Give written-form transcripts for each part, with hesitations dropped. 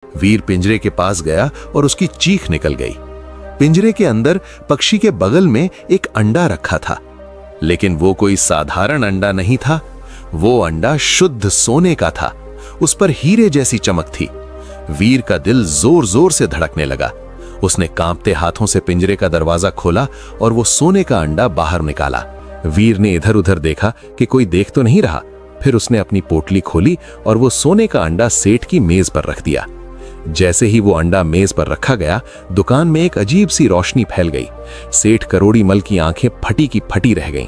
वीर पिंजरे के पास गया और उसकी चीख निकल गई। पिंजरे के अंदर पक्षी के बगल में एक अंडा रखा था, लेकिन वो कोई साधारण अंडा नहीं था। वो अंडा शुद्ध सोने का था। उस पर हीरे जैसी चमक थी। वीर का दिल जोर जोर से धड़कने लगा। उसने कांपते हाथों से पिंजरे का दरवाजा खोला और वो सोने का अंडा बाहर निकाला। वीर ने इधर उधर देखा कि कोई देख तो नहीं रहा। फिर उसने अपनी पोटली खोली और वो सोने का अंडा सेठ की मेज पर रख दिया। जैसे ही वो अंडा मेज पर रखा गया, दुकान में एक अजीब सी रोशनी फैल गई। सेठ करोड़ी मल की आंखें फटी की फटी रह गईं।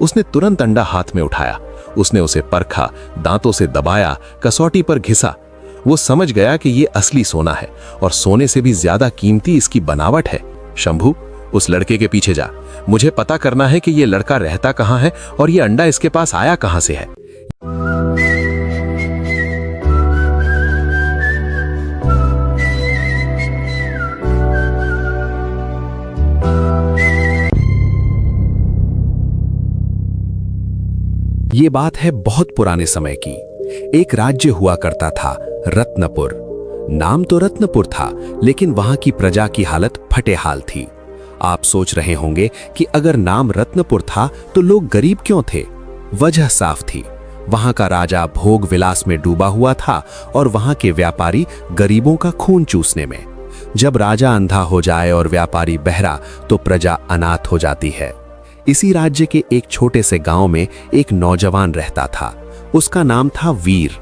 उसने तुरंत अंडा हाथ में उठाया। उसने उसे परखा, दांतों से दबाया, कसौटी पर घिसा। वो समझ गया कि ये असली सोना है और सोने से भी ज्यादा कीमती इसकी बनावट है। शंभू, उस लड़के के पीछे जा। मुझे पता करना है कि ये लड़का रहता कहाँ है और ये अंडा इसके पास आया कहाँ से है। ये बात है बहुत पुराने समय की। एक राज्य हुआ करता था, रत्नपुर। नाम तो रत्नपुर था, लेकिन वहां की प्रजा की हालत फटेहाल थी। आप सोच रहे होंगे कि अगर नाम रत्नपुर था तो लोग गरीब क्यों थे? वजह साफ थी। वहां का राजा भोग विलास में डूबा हुआ था और वहां के व्यापारी गरीबों का खून चूसने में। जब राजा अंधा हो जाए और व्यापारी बहरा तो प्रजा अनाथ हो जाती है। इसी राज्य के एक छोटे से गांव में एक नौजवान रहता था। उसका नाम था वीर।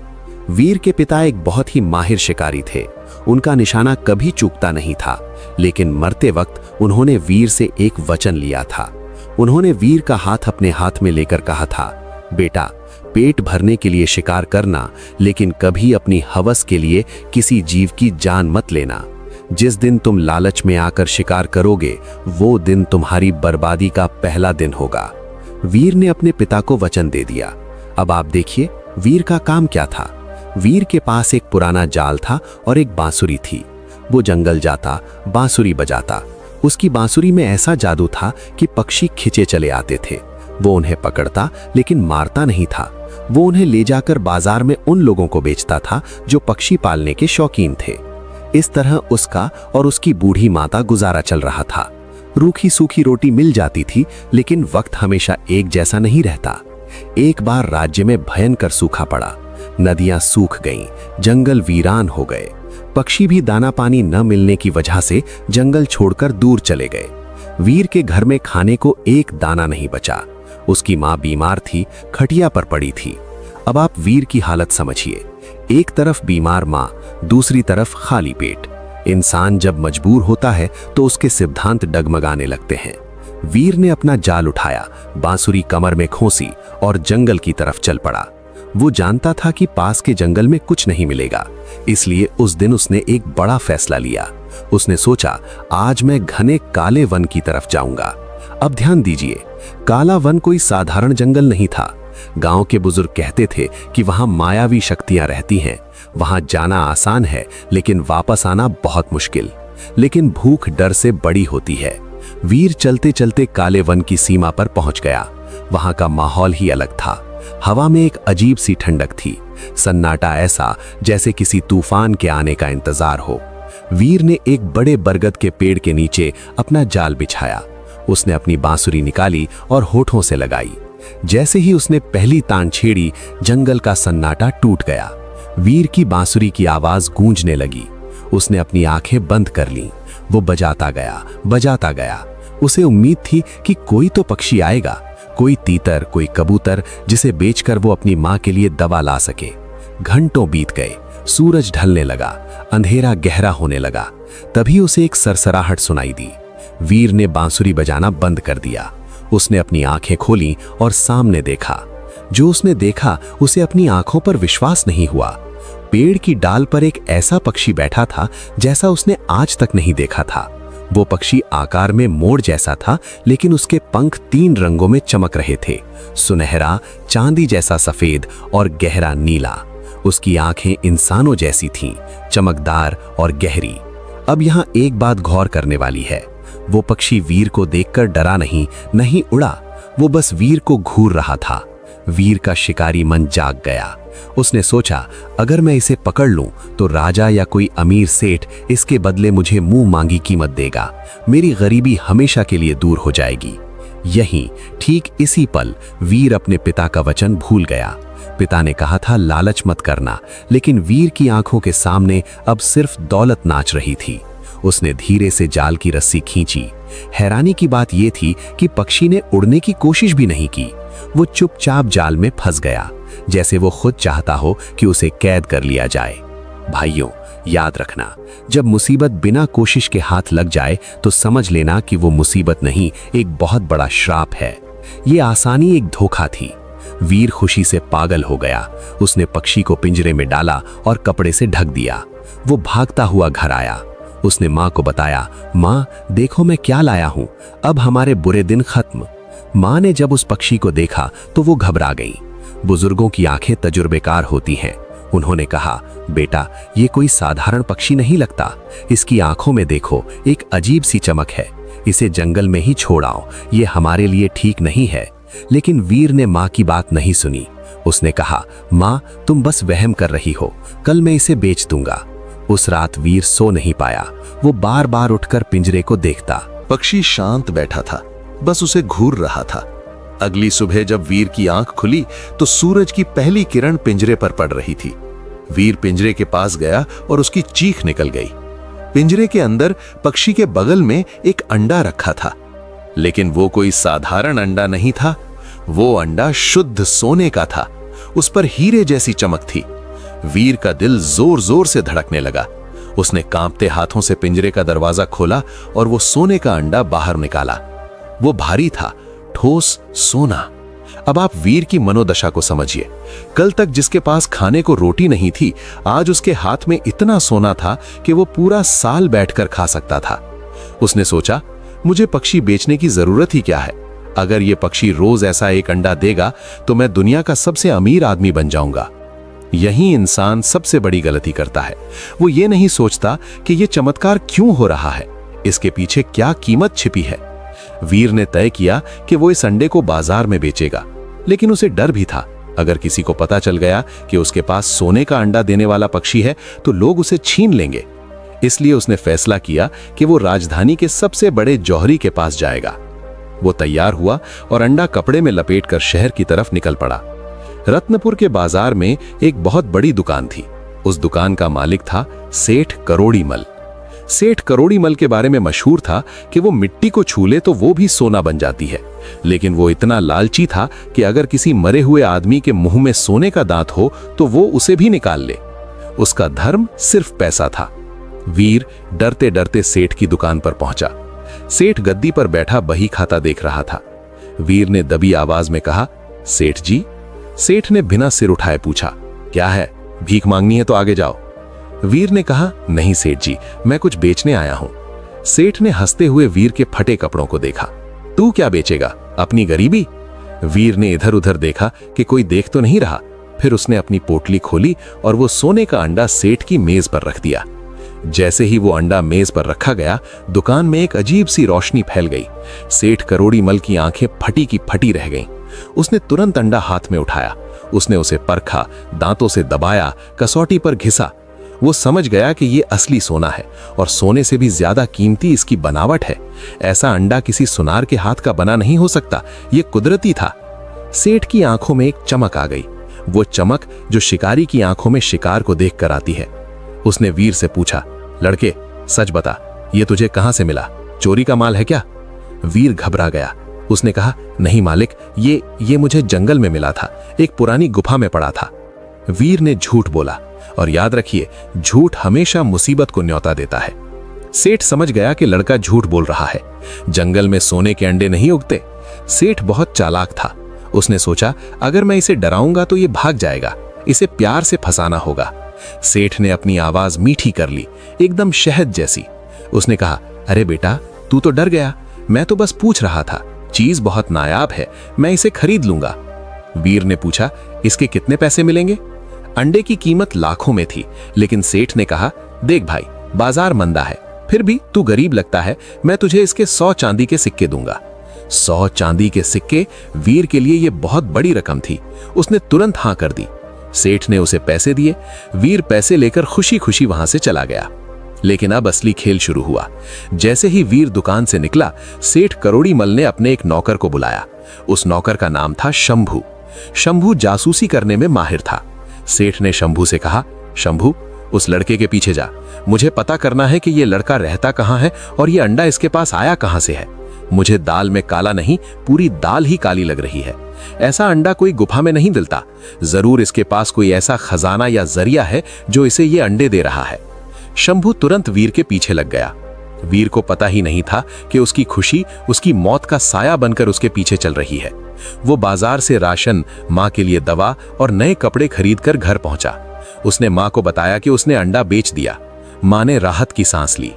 वीर के पिता एक बहुत ही माहिर शिकारी थे। उनका निशाना कभी चूकता नहीं था, लेकिन मरते वक्त उन्होंने वीर से एक वचन लिया था। उन्होंने वीर का हाथ अपने हाथ में लेकर कहा था, बेटा, पेट भरने के लिए शिकार करना, लेकिन कभी अपनी हवस के लिए किसी जीव की जान मत लेना। जिस दिन तुम लालच में आकर शिकार करोगे, वो दिन तुम्हारी बर्बादी का पहला दिन होगा। वीर ने अपने पिता को वचन दे दिया। अब आप देखिए, वीर का काम क्या था। वीर के पास एक पुराना जाल था और एक बांसुरी थी। वो जंगल जाता, बांसुरी बजाता। उसकी बांसुरी में ऐसा जादू था कि पक्षी खिंचे चले आते थे। वो उन्हें पकड़ता, लेकिन मारता नहीं था। वो उन्हें ले जाकर बाजार में उन लोगों को बेचता था जो पक्षी पालने के शौकीन थे। इस तरह उसका और उसकी बूढ़ी माता गुजारा चल रहा था। रूखी सूखी रोटी मिल जाती थी, लेकिन वक्त हमेशा एक जैसा नहीं रहता। एक बार राज्य में भयंकर सूखा पड़ा। नदियां सूख गईं, जंगल वीरान हो गए। पक्षी भी दाना पानी न मिलने की वजह से जंगल छोड़कर दूर चले गए। वीर के घर में खाने को एक दाना नहीं बचा। उसकी मां बीमार थी, खटिया पर पड़ी थी। अब आप वीर की हालत समझिए। एक तरफ बीमार मां, दूसरी तरफ खाली पेट। इंसान जब मजबूर होता है तो उसके सिद्धांत डगमगाने लगते हैं। वीर ने अपना जाल उठाया, बांसुरी कमर में खोसी और जंगल की तरफ चल पड़ा। वो जानता था कि पास के जंगल में कुछ नहीं मिलेगा, इसलिए उस दिन उसने एक बड़ा फैसला लिया। उसने सोचा, आज मैं घने काले वन की तरफ जाऊंगा। अब ध्यान दीजिए, काला वन कोई साधारण जंगल नहीं था। गांव के बुजुर्ग कहते थे कि वहां मायावी शक्तियां रहती हैं। वहां जाना आसान है, लेकिन वापस आना बहुत मुश्किल। लेकिन भूख डर से बड़ी होती है। वीर चलते चलते काले वन की सीमा पर पहुंच गया। वहां का माहौल ही अलग था। हवा में एक अजीब सी ठंडक थी, सन्नाटा ऐसा जैसे किसी तूफान के आने का इंतजार हो। वीर ने एक बड़े बरगद के पेड़ के नीचे अपना जाल बिछाया। उसने अपनी बांसुरी निकाली और होठों से लगाई। जैसे ही उसने पहली तान छेड़ी, जंगल का सन्नाटा टूट गया। वीर की बांसुरी की आवाज गूंजने लगी। उसने अपनी आंखें बंद कर लीं। वो बजाता गया, बजाता गया। उसे उम्मीद थी कि कोई तो पक्षी आएगा, कोई तीतर, कोई कबूतर, जिसे बेचकर वो अपनी मां के लिए दवा ला सके। घंटों बीत गए, सूरज ढलने लगा, अंधेरा गहरा होने लगा। तभी उसे एक सरसराहट सुनाई दी। वीर ने बांसुरी बजाना बंद कर दिया। उसने अपनी आंखें खोलीं और सामने देखा। जो उसने देखा, उसे अपनी आंखों पर विश्वास नहीं हुआ। पेड़ की डाल पर एक ऐसा पक्षी बैठा था जैसा उसने आज तक नहीं देखा था। वो पक्षी आकार में मोर जैसा था, लेकिन उसके पंख 3 रंगों में चमक रहे थे, सुनहरा, चांदी जैसा सफेद और गहरा नीला। उसकी आंखें इंसानों जैसी थीं, चमकदार और गहरी। अब यहाँ एक बात गौर करने वाली है। वो पक्षी वीर को देखकर डरा नहीं उड़ा। वो बस वीर को घूर रहा था। वीर का शिकारी मन जाग गया। उसने सोचा, अगर मैं इसे पकड़ लूं तो राजा या कोई अमीर सेठ इसके बदले मुझे मुंह मांगी कीमत देगा। मेरी गरीबी हमेशा के लिए दूर हो जाएगी। यहीं ठीक इसी पल वीर अपने पिता का वचन भूल गया। पिता ने कहा था लालच मत करना, लेकिन वीर की आंखों के सामने अब सिर्फ दौलत नाच रही थी। उसने धीरे से जाल की रस्सी खींची। हैरानी की बात यह थी कि पक्षी ने उड़ने की कोशिश भी नहीं की। वो चुपचाप जाल में फंस गया, जैसे वो खुद चाहता हो कि उसे कैद कर लिया जाए। भाइयों, याद रखना, जब मुसीबत बिना कोशिश के हाथ लग जाए तो समझ लेना कि वो मुसीबत नहीं, एक बहुत बड़ा श्राप है। ये आसानी एक धोखा थी। वीर खुशी से पागल हो गया। उसने पक्षी को पिंजरे में डाला और कपड़े से ढक दिया। वो भागता हुआ घर आया। उसने माँ को बताया, माँ देखो मैं क्या लाया हूं, अब हमारे बुरे दिन खत्म। माँ ने जब उस पक्षी को देखा तो वो घबरा गई। बुजुर्गों की आंखें तजुर्बेकार होती हैं। उन्होंने कहा, बेटा ये कोई साधारण पक्षी नहीं लगता, इसकी आंखों में देखो एक अजीब सी चमक है, इसे जंगल में ही छोड़ आओ, ये हमारे लिए ठीक नहीं है। लेकिन वीर ने माँ की बात नहीं सुनी। उसने कहा, माँ तुम बस वहम कर रही हो, कल मैं इसे बेच दूंगा। उस रात वीर सो नहीं पाया। वो बार बार उठकर पिंजरे को देखता। पक्षी शांत बैठा था, बस उसे घूर रहा था। अगली सुबह जब वीर की आंख खुली तो सूरज की पहली किरण पिंजरे पर पड़ रही थी। वीर पिंजरे के पास गया और उसकी चीख निकल गई। पिंजरे के अंदर पक्षी के बगल में एक अंडा रखा था, लेकिन वो कोई साधारण अंडा नहीं था। वो अंडा शुद्ध सोने का था। उस पर हीरे जैसी चमक थी। वीर का दिल जोर जोर से धड़कने लगा। उसने कांपते हाथों से पिंजरे का दरवाजा खोला और वो सोने का अंडा बाहर निकाला। वो भारी था, ठोस सोना। अब आप वीर की मनोदशा को समझिए। कल तक जिसके पास खाने को रोटी नहीं थी, आज उसके हाथ में इतना सोना था कि वो पूरा साल बैठकर खा सकता था। उसने सोचा, मुझे पक्षी बेचने की जरूरत ही क्या है। अगर ये पक्षी रोज ऐसा एक अंडा देगा तो मैं दुनिया का सबसे अमीर आदमी बन जाऊंगा। यही इंसान सबसे बड़ी गलती करता है। वो ये नहीं सोचता कि ये चमत्कार क्यों हो रहा है, इसके पीछे क्या कीमत छिपी है। वीर ने तय किया कि वो इस अंडे को बाजार में बेचेगा, लेकिन उसे डर भी था। अगर किसी को पता चल गया कि उसके पास सोने का अंडा देने वाला पक्षी है तो लोग उसे छीन लेंगे। इसलिए उसने फैसला किया कि वो राजधानी के सबसे बड़े जौहरी के पास जाएगा। वो तैयार हुआ और अंडा कपड़े में लपेटकर शहर की तरफ निकल पड़ा। रत्नपुर के बाजार में एक बहुत बड़ी दुकान थी। उस दुकान का मालिक था सेठ करोड़ीमल। सेठ करोड़ीमल के बारे में मशहूर था कि वो मिट्टी को छू ले तो वो भी सोना बन जाती है। लेकिन वो इतना लालची था कि अगर किसी मरे हुए आदमी के मुंह में सोने का दांत हो तो वो उसे भी निकाल ले। उसका धर्म सिर्फ पैसा था। वीर डरते डरते सेठ की दुकान पर पहुंचा। सेठ गद्दी पर बैठा बही खाता देख रहा था। वीर ने दबी आवाज में कहा, सेठ जी। सेठ ने बिना सिर उठाए पूछा, क्या है, भीख मांगनी है तो आगे जाओ। वीर ने कहा, नहीं सेठ जी, मैं कुछ बेचने आया हूं। सेठ ने हंसते हुए वीर के फटे कपड़ों को देखा। तू क्या बेचेगा, अपनी गरीबी? वीर ने इधर उधर देखा कि कोई देख तो नहीं रहा। फिर उसने अपनी पोटली खोली और वो सोने का अंडा सेठ की मेज पर रख दिया। जैसे ही वो अंडा मेज पर रखा गया, दुकान में एक अजीब सी रोशनी फैल गई। सेठ करोड़ीमल की आंखें फटी की फटी रह गईं। उसने तुरंत अंडा हाथ में उठाया। उसने उसे परखा, दांतों से दबाया, कसौटी पर घिसा। वो समझ गया कि ये असली सोना है और सोने से भी ज्यादा कीमती इसकी बनावट है। ऐसा अंडा किसी सुनार के हाथ का बना नहीं हो सकता, ये कुदरती था। सेठ की आंखों में एक चमक आ गई, वो चमक जो शिकारी की आंखों में शिकार को देखकर आती है। उसने वीर से पूछा, लड़के सच बता, ये तुझे कहां से मिला, चोरी का माल है क्या? वीर घबरा गया। उसने कहा, नहीं मालिक, ये मुझे जंगल में मिला था, एक पुरानी गुफा में पड़ा था। वीर ने झूठ बोला, और याद रखिए, झूठ हमेशा मुसीबत को न्योता देता है। सेठ समझ गया कि लड़का झूठ बोल रहा है। जंगल में सोने के अंडे नहीं उगते। सेठ बहुत चालाक था। उसने सोचा, अगर मैं इसे डराऊंगा तो ये भाग जाएगा, इसे प्यार से फंसाना होगा। सेठ ने अपनी आवाज मीठी कर ली, एकदम शहद जैसी। उसने कहा, अरे बेटा, तू तो डर गया, मैं तो बस पूछ रहा था, चीज बहुत नायाब है, मैं इसे खरीद लूंगा। वीर ने पूछा, इसके कितने पैसे मिलेंगे? अंडे की कीमत लाखों में थी, लेकिन सेठ ने कहा, देख भाई, बाजार मंदा है, फिर भी तू गरीब लगता है, मैं तुझे इसके 100 चांदी के सिक्के दूंगा। 100 चांदी के सिक्के वीर के लिए यह बहुत बड़ी रकम थी। उसने तुरंत हां कर दी। सेठ ने उसे पैसे दिए। वीर पैसे लेकर खुशी खुशी वहां से चला गया। लेकिन अब असली खेल शुरू हुआ। जैसे ही वीर दुकान से निकला, सेठ करोड़ीमल ने अपने एक नौकर को बुलाया। उस नौकर का नाम था शंभू। शंभू जासूसी करने में माहिर था। सेठ ने शंभू से कहा, शंभू, उस लड़के के पीछे जा। मुझे पता करना है कि ये लड़का रहता कहाँ है और ये अंडा इसके पास आया कहाँ से है। मुझे दाल में काला नहीं, पूरी दाल ही काली लग रही है। ऐसा अंडा कोई गुफा में नहीं मिलता। जरूर इसके पास कोई ऐसा खजाना या जरिया है जो इसे ये अंडे दे रहा है। शंभू तुरंत वीर के पीछे लग गया। वीर को पता ही नहीं था कि उसकी खुशी उसकी मौत का साया बनकर उसके पीछे चल रही है। वो बाजार से राशन, माँ के लिए दवा और नए कपड़े खरीदकर घर पहुंचा। उसने माँ को बताया कि उसने अंडा बेच दिया। माँ ने राहत की सांस ली।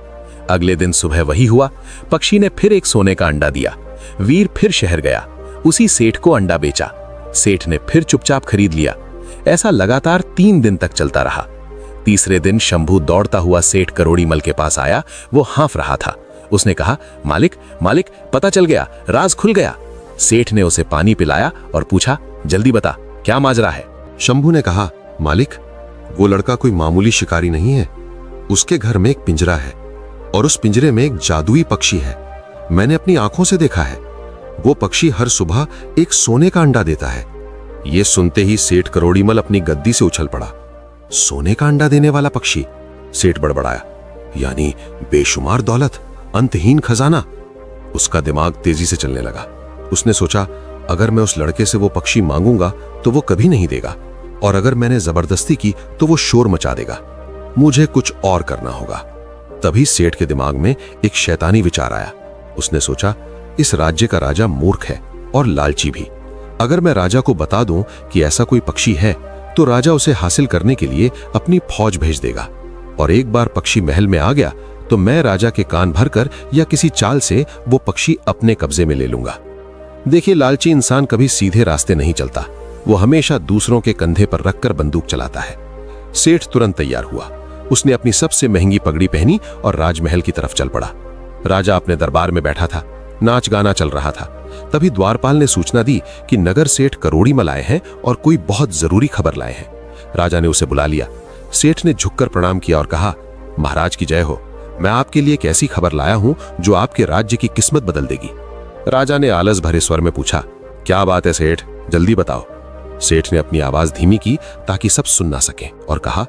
अगले दिन सुबह वही हुआ। पक्षी ने फिर एक सोने का अंडा दिया। वीर फिर शहर गया, उसी सेठ को अंडा बेचा। सेठ ने फिर चुपचाप खरीद लिया। ऐसा लगातार 3 दिन तक चलता रहा। तीसरे दिन शंभू दौड़ता हुआ सेठ करोड़ीमल के पास आया। वो हाँफ रहा था। उसने कहा, मालिक, मालिक, पता चल गया, राज खुल गया। सेठ ने उसे पानी पिलाया और पूछा, जल्दी बता, क्या माजरा है। शंभू ने कहा, मालिक, वो लड़का कोई मामूली शिकारी नहीं है। उसके घर में एक पिंजरा है और उस पिंजरे में एक जादुई पक्षी है। मैंने अपनी आंखों से देखा है। वो पक्षी हर सुबह एक सोने का अंडा देता है। ये सुनते ही सेठ करोड़ीमल अपनी गद्दी से उछल पड़ा। सोने का अंडा देने वाला पक्षी? सेठ बड़बड़ाया, यानी बेशुमार दौलत, अंतहीन खजाना। उसका दिमाग तेजी से चलने लगा। उसने सोचा, अगर मैं उस लड़के से वो पक्षी मांगूंगा तो वो कभी नहीं देगा, और अगर मैंने जबरदस्ती की तो वो शोर मचा देगा। मुझे कुछ और करना होगा। तभी सेठ के दिमाग में एक शैतानी विचार आया। उसने सोचा, इस राज्य का राजा मूर्ख है और लालची भी। अगर मैं राजा को बता दूं कि ऐसा कोई पक्षी है तो राजा उसे हासिल करने के लिए अपनी फौज भेज देगा, और एक बार पक्षी महल में आ गया तो मैं राजा के कान भरकर या किसी चाल से वो पक्षी अपने कब्जे में ले लूंगा। देखिए, लालची इंसान कभी सीधे रास्ते नहीं चलता। वो हमेशा दूसरों के कंधे पर रखकर बंदूक चलाता है। सेठ तुरंत तैयार हुआ। उसने अपनी सबसे महंगी पगड़ी पहनी और राजमहल की तरफ चल पड़ा। राजा अपने दरबार में बैठा था। नाच गाना चल रहा था। तभी द्वारपाल ने सूचना दी कि नगर सेठ करोड़ीमल आए हैं और कोई बहुत जरूरी खबर लाए हैं। राजा ने उसे बुला लिया। सेठ ने झुककर प्रणाम किया और कहा, महाराज की जय हो। मैं आपके लिए एक ऐसी खबर लाया हूं जो आपके राज्य की किस्मत बदल देगी। राजा ने आलस भरे स्वर में पूछा, क्या बात है सेठ, जल्दी बताओ। सेठ ने अपनी आवाज धीमी की ताकि सब सुन ना सकें और कहा,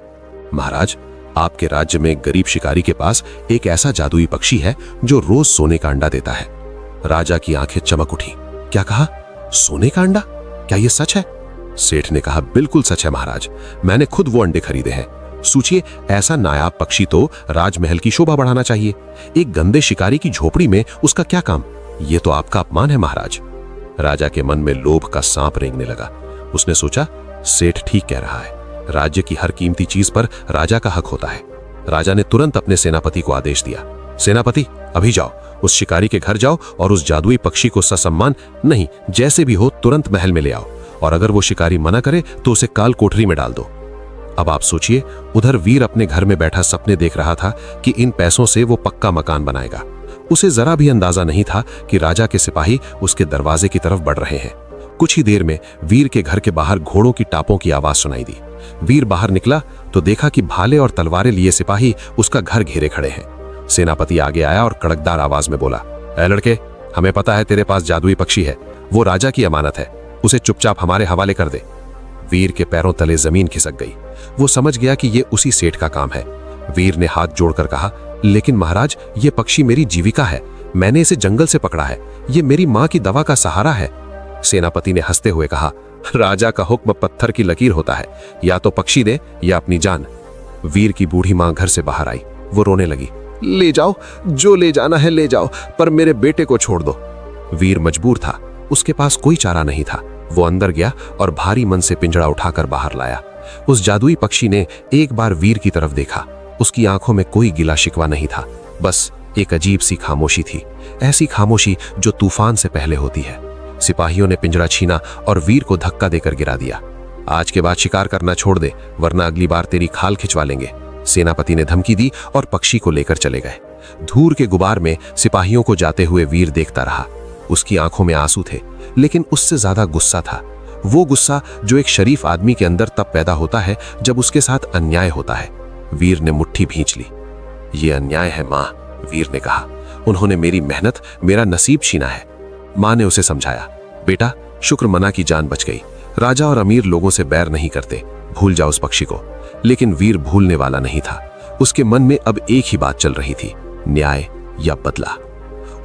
महाराज, आपके राज्य में एक गरीब शिकारी के पास एक ऐसा जादुई पक्षी है जो रोज सोने का अंडा देता है। राजा की आंखें चमक उठी। क्या कहा? सोने का अंडा? क्या यह सच है? सेठ ने कहा, बिल्कुल सच है महाराज। मैंने खुद वो अंडे खरीदे हैं। सोचिए, ऐसा नायाब पक्षी तो राजमहल की शोभा बढ़ाना चाहिए। एक गंदे शिकारी की झोपड़ी में उसका क्या काम? ये तो आपका अपमान है महाराज। राजा के मन में लोभ का सांप रेंगने लगा। उसने सोचा, सेठ ठीक कह रहा है। राज्य की हर कीमती चीज पर राजा का हक होता है। राजा ने तुरंत अपने सेनापति को आदेश दिया, सेनापति, अभी जाओ, उस शिकारी के घर जाओ और उस जादुई पक्षी को ससम्मान नहीं, जैसे भी हो तुरंत महल में ले आओ, और अगर वो शिकारी मना करे तो उसे काल कोठरी में डाल दो। अब आप सोचिए, उधर वीर अपने घर में बैठा सपने देख रहा था कि इन पैसों से वो पक्का मकान बनाएगा। उसे जरा भी अंदाजा नहीं था कि राजा के सिपाही उसके दरवाजे की तरफ बढ़ रहे हैं। कुछ ही देर में वीर के घर के बाहर घोड़ों की टापों की आवाज सुनाई दी। वीर बाहर निकला तो देखा कि भाले और तलवारें लिए सिपाही उसका घर घेरे खड़े हैं। सेनापति आगे आया और कड़कदार आवाज में बोला, ऐ लड़के, हमें पता है तेरे पास जादुई पक्षी है। वो राजा की अमानत है, उसे चुपचाप हमारे हवाले कर दे। वीर के पैरों तले जमीन खिसक गई। वो समझ गया कि ये उसी सेठ का काम है। वीर ने हाथ जोड़कर कहा, लेकिन महाराज, ये पक्षी मेरी जीविका है। मैंने इसे जंगल से पकड़ा है। ये मेरी माँ की दवा का सहारा है। सेनापति ने हंसते हुए कहा, राजा का हुक्म पत्थर की लकीर होता है, या तो पक्षी दे या अपनी जान। वीर की बूढ़ी मां घर से बाहर आई। वो रोने लगी, ले जाओ, जो ले जाना है ले जाओ, पर मेरे बेटे को छोड़ दो। वीर मजबूर था, उसके पास कोई चारा नहीं था। वो अंदर गया और भारी मन से पिंजड़ा उठाकर बाहर लाया। उस जादुई पक्षी ने एक बार वीर की तरफ देखा। उसकी आंखों में कोई गिला शिकवा नहीं था, बस एक अजीब सी खामोशी थी, ऐसी खामोशी जो तूफान से पहले होती है। सिपाहियों ने पिंजरा छीना और वीर को धक्का देकर गिरा दिया। आज के बाद शिकार करना छोड़ दे, वरना अगली बार तेरी खाल खिंचवा लेंगे। सेनापति ने धमकी दी और पक्षी को लेकर चले गए। धूर के गुबार में सिपाहियों को जाते हुए वीर देखता रहा। उसकी आंखों में आंसू थे, लेकिन उससे ज्यादा गुस्सा था। वो गुस्सा जो एक शरीफ आदमी के अंदर तब पैदा होता है जब उसके साथ अन्याय होता है। वीर ने मुट्ठी भींच ली। ये अन्याय है माँ, वीर ने कहा। उन्होंने मेरी मेहनत, मेरा नसीब छीना है। माँ ने उसे समझाया, बेटा शुक्र मना की जान बच गई। राजा और अमीर लोगों से बैर नहीं करते, भूल जाओ उस पक्षी को। लेकिन वीर भूलने वाला नहीं था। उसके मन में अब एक ही बात चल रही थी, न्याय या बदला।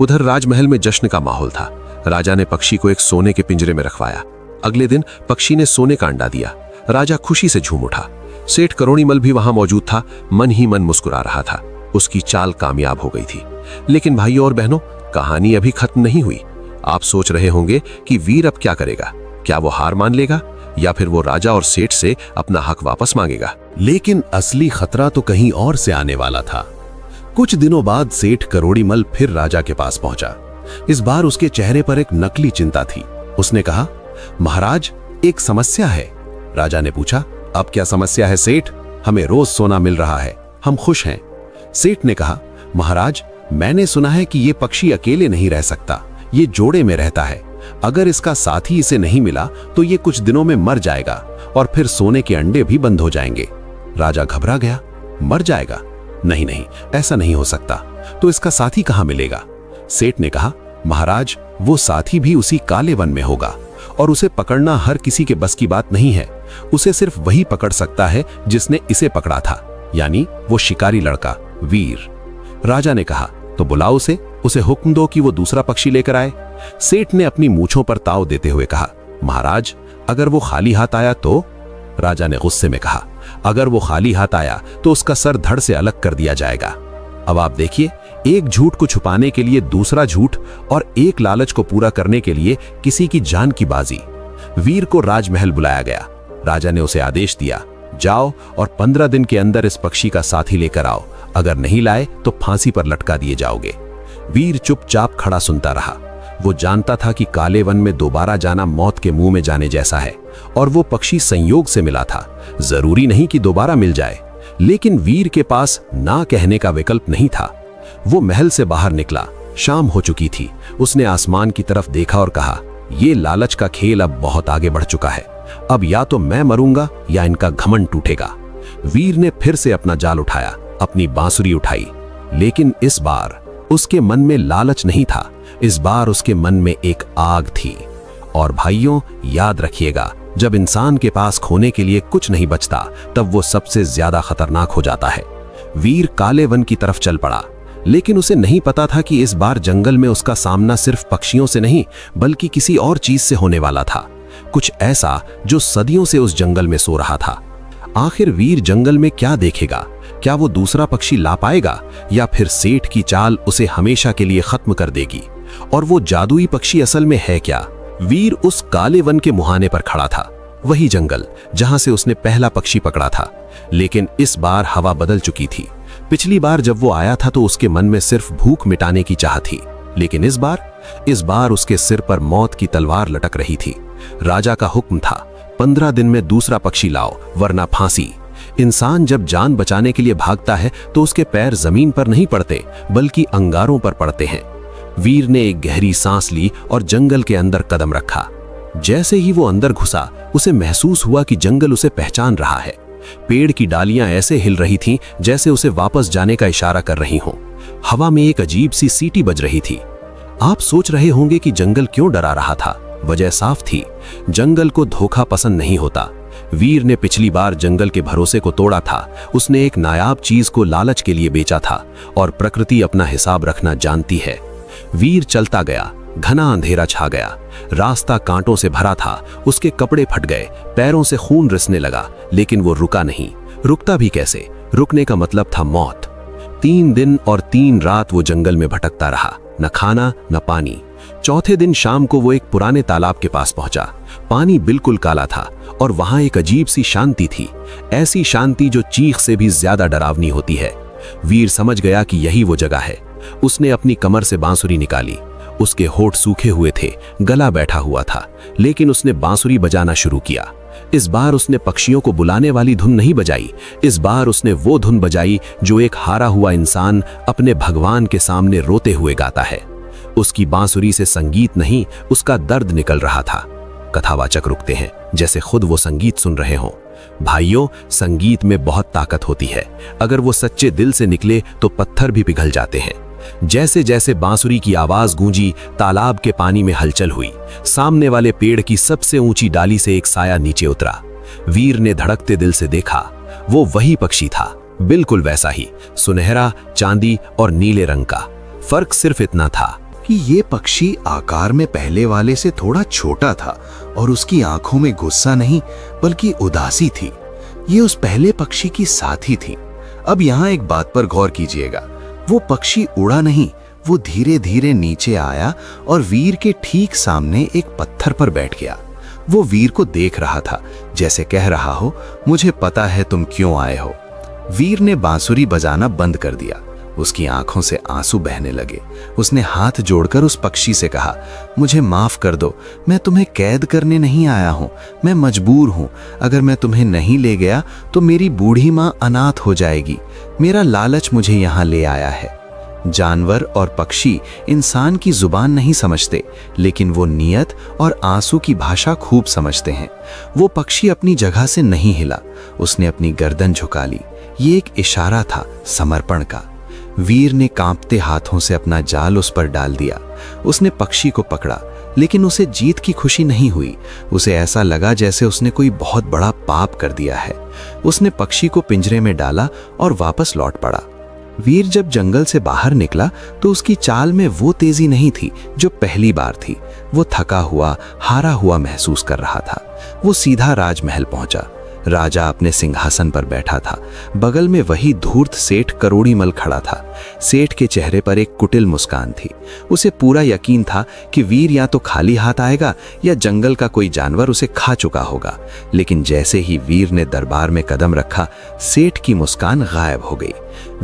उधर राजमहल में जश्न का माहौल था। राजा ने पक्षी को एक सोने के पिंजरे में रखवाया। अगले दिन पक्षी ने सोने का अंडा दिया। राजा खुशी से झूम उठा। सेठ करोड़ीमल भी वहां मौजूद था, मन ही मन मुस्कुरा रहा था। उसकी चाल कामयाब हो गई थी। लेकिन भाइयों और बहनों, कहानी अभी खत्म नहीं हुई। आप सोच रहे होंगे कि वीर अब क्या करेगा? क्या वो हार मान लेगा या फिर वो राजा और सेठ से अपना हक वापस मांगेगा? लेकिन असली खतरा तो कहीं और से आने वाला था। कुछ दिनों बाद सेठ करोड़ीमल फिर राजा के पास पहुंचा। इस बार उसके चेहरे पर एक नकली चिंता थी। उसने कहा, महाराज एक समस्या है। राजा ने पूछा, अब क्या समस्या है सेठ? हमें रोज सोना मिल रहा है, हम खुश हैं। सेठ ने कहा, महाराज मैंने सुना है कि ये पक्षी अकेले नहीं रह सकता, ये जोड़े में रहता है। अगर इसका साथी इसे नहीं मिला तो ये कुछ दिनों में मर जाएगा और फिर सोने के अंडे भी बंद हो जाएंगे। राजा घबरा गया। मर जाएगा? नहीं नहीं, ऐसा नहीं हो सकता। तो इसका साथी कहां मिलेगा? सेठ ने कहा, महाराज वो साथी भी उसी काले वन में होगा और उसे पकड़ना हर किसी के बस की बात नहीं है। उसे सिर्फ वही पकड़ सकता है जिसने इसे पकड़ा था, यानी वो शिकारी लड़का वीर। राजा ने कहा, तो बुलाओ उसे हुक्म दो कि वो दूसरा पक्षी लेकर आए। सेठ ने अपनी मूंछों पर ताव देते हुए कहा, महाराज अगर वो खाली हाथ आया तो? राजा ने गुस्से में कहा, अगर वो खाली हाथ आया तो उसका सर धड़ से अलग कर दिया जाएगा। अब आप देखिए, एक झूठ को छुपाने के लिए दूसरा झूठ और एक लालच को पूरा करने के लिए किसी की जान की बाजी। वीर को राजमहल बुलाया गया। राजा ने उसे आदेश दिया, जाओ और 15 दिन के अंदर इस पक्षी का साथी लेकर आओ। अगर नहीं लाए तो फांसी पर लटका दिए जाओगे। वीर चुपचाप खड़ा सुनता रहा। वो जानता था कि काले वन में दोबारा जाना मौत के मुंह में जाने जैसा है और वो पक्षी संयोग से मिला था। जरूरी नहीं कि दोबारा मिल जाए, लेकिन वीर के पास ना कहने का विकल्प नहीं था। वो महल से बाहर निकला। शाम हो चुकी थी। उसने आसमान की तरफ देखा और कहा, ये लालच का खेल अब बहुत आगे बढ़ चुका है। अब या तो मैं मरूंगा या इनका घमंड टूटेगा। वीर ने फिर से अपना जाल उठाया, अपनी बांसुरी उठाई। लेकिन इस बार उसके मन में लालच नहीं था। इस बार उसके मन में एक आग थी। और भाइयों याद रखिएगा, जब इंसान के पास खोने के लिए कुछ नहीं बचता तब वो सबसे ज्यादा खतरनाक हो जाता है। वीर काले वन की तरफ चल पड़ा, लेकिन उसे नहीं पता था कि इस बार जंगल में उसका सामना सिर्फ पक्षियों से नहीं बल्कि किसी और चीज से होने वाला था। कुछ ऐसा जो सदियों से उस जंगल में सो रहा था। आखिर वीर जंगल में क्या देखेगा? क्या वो दूसरा पक्षी ला पाएगा या फिर सेठ की चाल उसे हमेशा के लिए खत्म कर देगी? और वो जादुई पक्षी असल में है क्या? वीर उस काले वन के मुहाने पर खड़ा था, वही जंगल जहां से उसने पहला पक्षी पकड़ा था। लेकिन इस बार हवा बदल चुकी थी। पिछली बार जब वो आया था तो उसके मन में सिर्फ भूख मिटाने की चाह थी, लेकिन इस बार उसके सिर पर मौत की तलवार लटक रही थी। राजा का हुक्म था, 15 दिन में दूसरा पक्षी लाओ वरना फांसी। इंसान जब जान बचाने के लिए भागता है तो उसके पैर जमीन पर नहीं पड़ते बल्कि अंगारों पर पड़ते हैं। वीर ने एक गहरी सांस ली और जंगल के अंदर कदम रखा। जैसे ही वो अंदर घुसा, उसे महसूस हुआ कि जंगल उसे पहचान रहा है। पेड़ की डालियां ऐसे हिल रही थीं जैसे उसे वापस जाने का इशारा कर रही हों। हवा में एक अजीब सी सीटी बज रही थी। आप सोच रहे होंगे कि जंगल क्यों डरा रहा था। वजह साफ थी, जंगल को धोखा पसंद नहीं होता। वीर ने पिछली बार जंगल के भरोसे को तोड़ा था। उसने एक नायाब चीज को लालच के लिए बेचा था और प्रकृति अपना हिसाब रखना जानती है। वीर चलता गया। घना अंधेरा छा गया। रास्ता कांटों से भरा था। उसके कपड़े फट गए, पैरों से खून रिसने लगा, लेकिन वो रुका नहीं। रुकता भी कैसे? रुकने का मतलब था मौत। 3 दिन और 3 रात वो जंगल में भटकता रहा, न खाना न पानी। चौथे दिन शाम को वो एक पुराने तालाब के पास पहुंचा। पानी बिल्कुल काला था और वहां एक अजीब सी शांति थी, ऐसी शांति जो चीख से भी ज्यादा डरावनी होती है। वीर समझ गया कि यही वो जगह है। उसने अपनी कमर से बांसुरी निकाली। उसके होठ सूखे हुए थे, गला बैठा हुआ था, लेकिन उसने बांसुरी बजाना शुरू किया। इस बार उसने पक्षियों को बुलाने वाली धुन नहीं बजाई। इस बार उसने वो धुन बजाई जो एक हारा हुआ इंसान अपने भगवान के सामने रोते हुए गाता है। उसकी बांसुरी से संगीत नहीं, उसका दर्द निकल रहा था। कथावाचक रुकते हैं, जैसे खुद वो संगीत सुन रहे हों। भाइयों, संगीत में बहुत ताकत होती है। अगर वो सच्चे दिल से निकले तो पत्थर भी पिघल जाते हैं। जैसे जैसे बांसुरी की आवाज गूंजी, तालाब के पानी में हलचल हुई। सामने वाले पेड़ की सबसे ऊंची डाली से एक साया नीचे उतरा। वीर ने धड़कते दिल से देखा, वो वही पक्षी था, बिल्कुल वैसा ही, सुनहरा, चांदी और नीले रंग का। फर्क सिर्फ इतना था कि ये पक्षी आकार में पहले वाले से थोड़ा छोटा था और उसकी आंखों में गुस्सा नहीं बल्कि उदासी थी। ये उस पहले पक्षी की साथी थी। अब यहाँ एक बात पर गौर कीजिएगा, वो पक्षी उड़ा नहीं, वो धीरे धीरे नीचे आया और वीर के ठीक सामने एक पत्थर पर बैठ गया। वो वीर को देख रहा था, जैसे कह रहा हो, मुझे पता है तुम क्यों आए हो। वीर ने बांसुरी बजाना बंद कर दिया। उसकी आंखों से आंसू बहने लगे। उसने हाथ जोड़कर उस पक्षी से कहा, मुझे माफ कर दो, मैं तुम्हें कैद करने नहीं आया हूं, मैं मजबूर हूं। अगर मैं तुम्हें नहीं ले गया तो मेरी बूढ़ी माँ अनाथ हो जाएगी। मेरा लालच मुझे यहाँ ले आया है। जानवर और पक्षी इंसान की जुबान नहीं समझते, लेकिन वो नियत और आंसू की भाषा खूब समझते हैं। वो पक्षी अपनी जगह से नहीं हिला, उसने अपनी गर्दन झुका ली। ये एक इशारा था समर्पण का। वीर ने कांपते हाथों से अपना जाल उस पर डाल दिया। उसने पक्षी को पकड़ा, लेकिन उसे जीत की खुशी नहीं हुई। उसे ऐसा लगा जैसे उसने कोई बहुत बड़ा पाप कर दिया है। उसने पक्षी को पिंजरे में डाला और वापस लौट पड़ा। वीर जब जंगल से बाहर निकला तो उसकी चाल में वो तेजी नहीं थी जो पहली बार थी। वो थका हुआ, हारा हुआ महसूस कर रहा था। वो सीधा राजमहल पहुंचा। राजा अपने सिंहासन पर बैठा था। बगल में वही धूर्त सेठ करोड़ीमल खड़ा था। सेठ के चेहरे पर एक कुटिल मुस्कान थी। उसे पूरा यकीन था कि वीर या तो खाली हाथ आएगा या जंगल का कोई जानवर उसे खा चुका होगा। लेकिन जैसे ही वीर ने दरबार में कदम रखा, सेठ की मुस्कान गायब हो गई।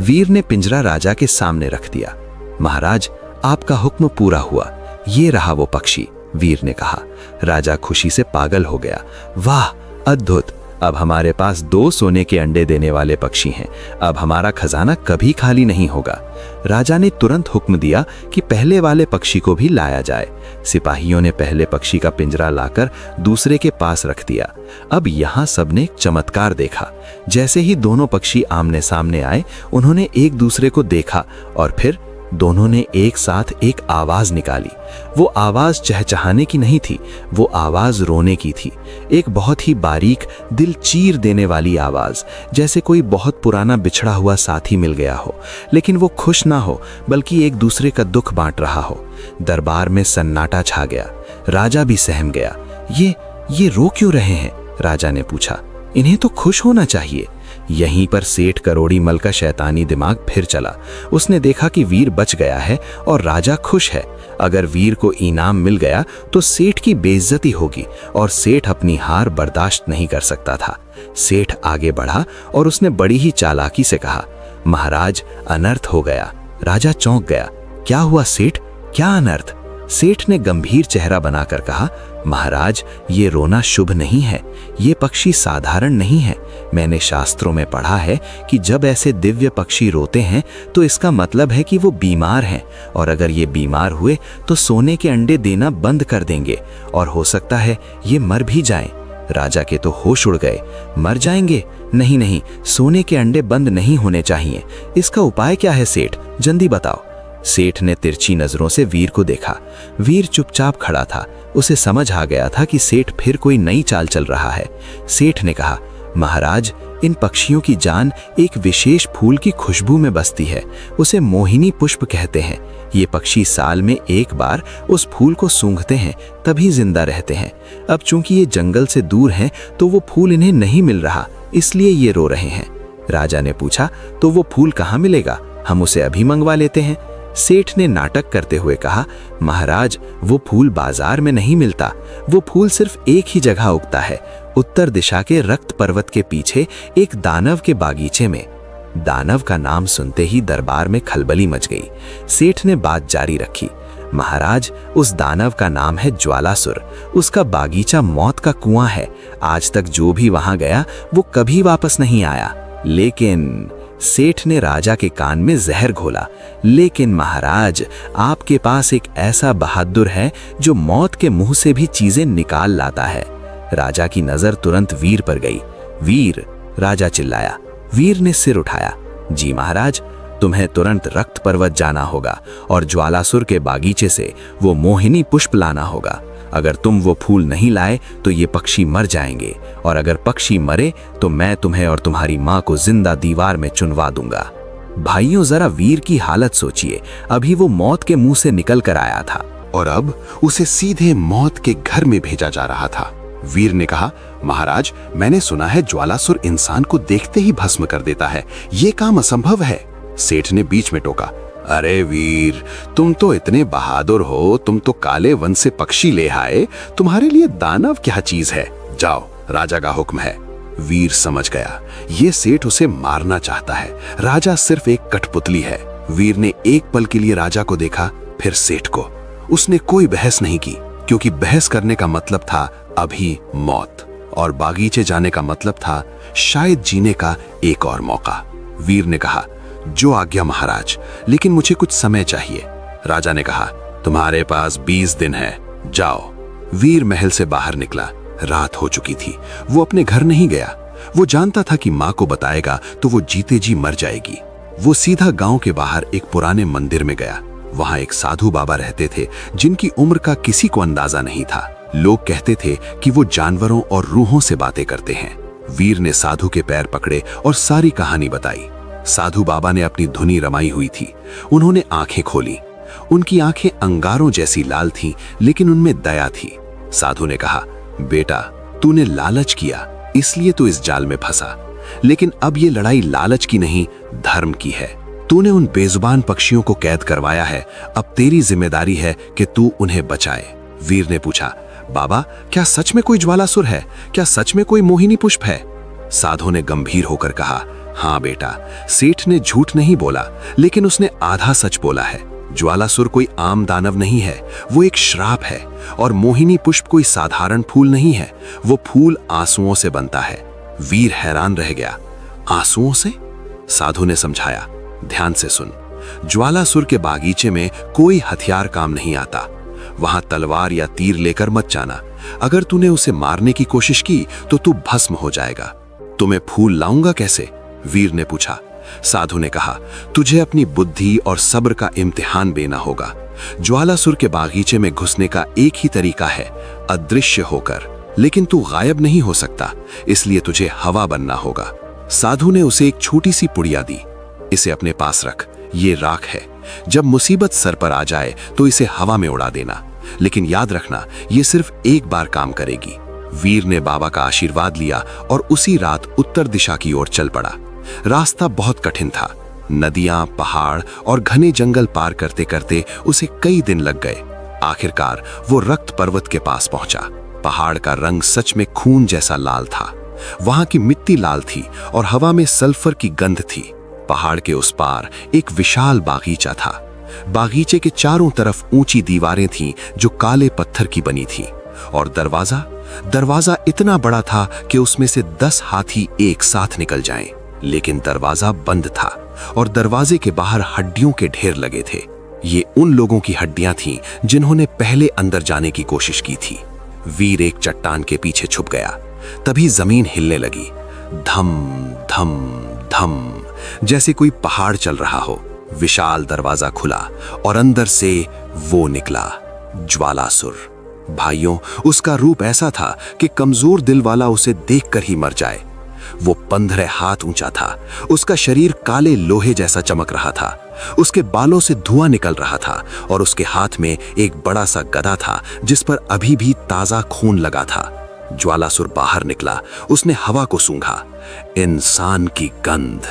वीर ने पिंजरा राजा के सामने रख दिया। महाराज, आपका हुक्म पूरा हुआ। ये रहा वो पक्षी, वीर ने कहा। राजा खुशी से पागल हो गया। वाह, अद्भुत! अब हमारे पास 2 सोने के अंडे देने वाले पक्षी हैं। अब हमारा खजाना कभी खाली नहीं होगा। राजा ने तुरंत हुक्म दिया कि पहले वाले पक्षी को भी लाया जाए। सिपाहियों ने पहले पक्षी का पिंजरा लाकर दूसरे के पास रख दिया। अब यहाँ सबने एक चमत्कार देखा। जैसे ही दोनों पक्षी आमने सामने आए, उन्होंने एक दूसरे को देखा और फिर दोनों ने एक साथ एक आवाज निकाली। वो आवाज चहचहाने की नहीं थी, वो आवाज रोने की थी। एक बहुत ही बारीक, दिल चीर देने वाली आवाज, जैसे कोई बहुत पुराना बिछड़ा हुआ साथी मिल गया हो, लेकिन वो खुश ना हो बल्कि एक दूसरे का दुख बांट रहा हो। दरबार में सन्नाटा छा गया। राजा भी सहम गया। ये रो क्यों रहे हैं? राजा ने पूछा। इन्हें तो खुश होना चाहिए। यहीं पर सेठ करोड़ीमल का शैतानी दिमाग फिर चला। उसने देखा कि वीर बच गया है और राजा खुश है। अगर वीर को इनाम मिल गया तो सेठ की बेइज्जती होगी और सेठ अपनी हार बर्दाश्त नहीं कर सकता था। सेठ आगे बढ़ा और उसने बड़ी ही चालाकी से कहा, महाराज, अनर्थ हो गया। राजा चौंक गया। क्या हुआ सेठ? क्या अनर्थ? सेठ ने गंभीर चेहरा बनाकर कहा, महाराज, ये रोना शुभ नहीं है। ये पक्षी साधारण नहीं है। मैंने शास्त्रों में पढ़ा है कि जब ऐसे दिव्य पक्षी रोते हैं तो इसका मतलब है कि वो बीमार हैं, और अगर ये बीमार हुए तो सोने के अंडे देना बंद कर देंगे और हो सकता है ये मर भी जाएं। राजा के तो होश उड़ गए। मर जाएंगे? नहीं नहीं, सोने के अंडे बंद नहीं होने चाहिए। इसका उपाय क्या है सेठ? जल्दी बताओ। सेठ ने तिरछी नजरों से वीर को देखा। वीर चुपचाप खड़ा था। उसे समझ आ गया था कि सेठ फिर कोई नई चाल चल रहा है। सेठ ने कहा, महाराज, इन पक्षियों की जान एक विशेष फूल की खुशबू में बसती है। उसे मोहिनी पुष्प कहते हैं। ये पक्षी साल में एक बार उस फूल को सूंघते हैं, तभी जिंदा रहते हैं। अब चूंकि ये जंगल से दूर हैं तो वो फूल इन्हें नहीं मिल रहा, इसलिए ये रो रहे हैं। राजा ने पूछा, तो वो फूल कहाँ मिलेगा? हम उसे अभी मंगवा लेते हैं। सेठ ने नाटक करते हुए कहा, महाराज, वो फूल बाजार में नहीं मिलता। वो फूल सिर्फ एक ही जगह उगता है, उत्तर दिशा के रक्त पर्वत के पीछे एक दानव के बागीचे में। दानव का नाम सुनते ही दरबार में खलबली मच गई। सेठ ने बात जारी रखी, महाराज, उस दानव का नाम है ज्वालासुर। उसका बागीचा मौत का कुआं है। आज तक जो भी वहां गया वो कभी वापस नहीं आया। लेकिन सेठ ने राजा के कान में जहर घोला, लेकिन महाराज, आपके पास एक ऐसा बहादुर है जो मौत के मुंह से भी चीजें निकाल लाता है। राजा की नजर तुरंत वीर पर गई। वीर, राजा चिल्लाया। वीर ने सिर उठाया। जी महाराज, तुम्हें तुरंत रक्त पर्वत जाना होगा और ज्वालासुर के बागीचे से वो मोहिनी पुष्प लाना होगा। अगर तुम वो फूल नहीं लाए तो ये पक्षी मर जाएंगे, और अगर पक्षी मरे तो मैं तुम्हें और तुम्हारी माँ को जिंदा दीवार में चुनवा दूंगा। भाइयों, जरा वीर की हालत सोचिए। अभी वो मौत के मुंह से निकल कर आया था और अब उसे सीधे मौत के घर में भेजा जा रहा था। वीर ने कहा, महाराज, मैंने सुना है ज्वालासुर इंसान को देखते ही भस्म कर देता है। ये काम असंभव है। सेठ ने बीच में टोका, अरे वीर, तुम तो इतने बहादुर हो, तुम तो काले वन से पक्षी ले आए, तुम्हारे लिए दानव क्या चीज है। जाओ, राजा का हुक्म है। वीर समझ गया, ये सेठ उसे मारना चाहता है। राजा सिर्फ एक कठपुतली है। वीर ने एक पल के लिए राजा को देखा, फिर सेठ को। उसने कोई बहस नहीं की, क्योंकि बहस करने का मतलब था अभी मौत, और बागीचे जाने का मतलब था शायद जीने का एक और मौका। वीर ने कहा, जो आज्ञा महाराज, लेकिन मुझे कुछ समय चाहिए। राजा ने कहा, तुम्हारे पास 20 दिन है, जाओ। वीर महल से बाहर निकला। रात हो चुकी थी। वो अपने घर नहीं गया। वो जानता था कि माँ को बताएगा तो वो जीते जी मर जाएगी। वो सीधा गांव के बाहर एक पुराने मंदिर में गया। वहां एक साधु बाबा रहते थे, जिनकी उम्र का किसी को अंदाजा नहीं था। लोग कहते थे कि वो जानवरों और रूहों से बातें करते हैं। वीर ने साधु के पैर पकड़े और सारी कहानी बताई। साधु बाबा ने अपनी धुनी रमाई हुई थी। उन्होंने आंखें खोली। उनकी आंखें अंगारों जैसी लाल थीं, लेकिन उनमें दया थी। साधु ने कहा, बेटा, तूने लालच किया, इसलिए तू इस जाल में फंसा। लेकिन अब ये लड़ाई लालच की नहीं, धर्म की है। तूने उन बेजुबान पक्षियों को कैद करवाया है, अब तेरी जिम्मेदारी है कि तू उन्हें बचाए। वीर ने पूछा, बाबा, क्या सच में कोई ज्वालासुर है? क्या सच में कोई मोहिनी पुष्प है? साधु ने गंभीर होकर कहा, हाँ बेटा, सेठ ने झूठ नहीं बोला, लेकिन उसने आधा सच बोला है। ज्वालासुर कोई आम दानव नहीं है, वो एक श्राप है। और मोहिनी पुष्प कोई साधारण फूल नहीं है, वो फूल आंसुओं से बनता है। वीर हैरान रह गया। आंसुओं से? साधु ने समझाया, ध्यान से सुन। ज्वालासुर के बागीचे में कोई हथियार काम नहीं आता। वहां तलवार या तीर लेकर मत जाना। अगर तूने उसे मारने की कोशिश की तो तू भस्म हो जाएगा। तुम्हें फूल लाऊंगा कैसे? वीर ने पूछा। साधु ने कहा, तुझे अपनी बुद्धि और सब्र का इम्तिहान देना होगा। ज्वालासुर के बागीचे में घुसने का एक ही तरीका है, अदृश्य होकर। लेकिन तू गायब नहीं हो सकता, इसलिए तुझे हवा बनना होगा। साधु ने उसे एक छोटी सी पुड़िया दी। इसे अपने पास रख, ये राख है। जब मुसीबत सर पर आ जाए तो इसे हवा में उड़ा देना, लेकिन याद रखना, ये सिर्फ एक बार काम करेगी। वीर ने बाबा का आशीर्वाद लिया और उसी रात उत्तर दिशा की ओर चल पड़ा। रास्ता बहुत कठिन था। नदियां, पहाड़ और घने जंगल पार करते करते उसे कई दिन लग गए। आखिरकार वो रक्त पर्वत के पास पहुंचा। पहाड़ का रंग सच में खून जैसा लाल था। वहां की मिट्टी लाल थी और हवा में सल्फर की गंध थी। पहाड़ के उस पार एक विशाल बागीचा था। बागीचे के चारों तरफ ऊंची दीवारें थीं जो काले पत्थर की बनी थी, और दरवाजा इतना बड़ा था कि उसमें से 10 हाथी एक साथ निकल जाएं। लेकिन दरवाजा बंद था और दरवाजे के बाहर हड्डियों के ढेर लगे थे। ये उन लोगों की हड्डियां थीं जिन्होंने पहले अंदर जाने की कोशिश की थी। वीर एक चट्टान के पीछे छुप गया। तभी जमीन हिलने लगी, धम धम धम, जैसे कोई पहाड़ चल रहा हो। विशाल दरवाजा खुला और अंदर से वो निकला, ज्वालासुर। भाइयों, उसका रूप ऐसा था कि कमजोर दिल वाला उसे देखकर ही मर जाए। वो 15 हाथ ऊंचा था। उसका शरीर काले लोहे जैसा चमक रहा था। उसके बालों से धुआं निकल रहा था और उसके हाथ में एक बड़ा सा गदा था जिस पर अभी भी ताजा खून लगा था। ज्वालासुर बाहर निकला। उसने हवा को सूंघा। इंसान की गंध।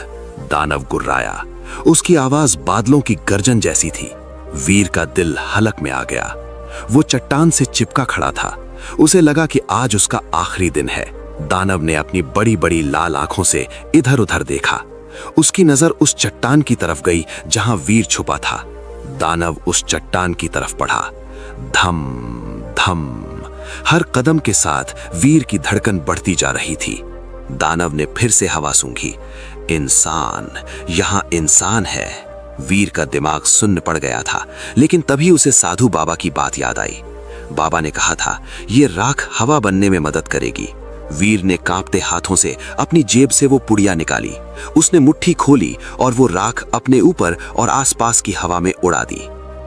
दानव गुर्राया। उसकी आवाज बादलों की गर्जन जैसी थी। वीर का दिल हलक में आ गया। वो चट्टान से चिपका खड़ा था। उसे लगा कि आज उसका आखिरी दिन है। दानव ने अपनी बड़ी बड़ी लाल आंखों से इधर उधर देखा। उसकी नजर उस चट्टान की तरफ गई जहां वीर छुपा था। दानव उस चट्टान की तरफ बढ़ा। धम धम, हर कदम के साथ वीर की धड़कन बढ़ती जा रही थी। दानव ने फिर से हवा सूंघी। इंसान, यहाँ इंसान है। वीर का दिमाग सुन्न पड़ गया था, लेकिन तभी उसे साधु बाबा की बात याद आई। बाबा ने कहा था ये राख हवा बनने में मदद करेगी। वीर ने कांपते हाथों से अपनी जेब से वो पुड़िया निकाली। उसने मुट्ठी खोली और वो राख अपने ऊपर और आसपास की हवा में उड़ा दी।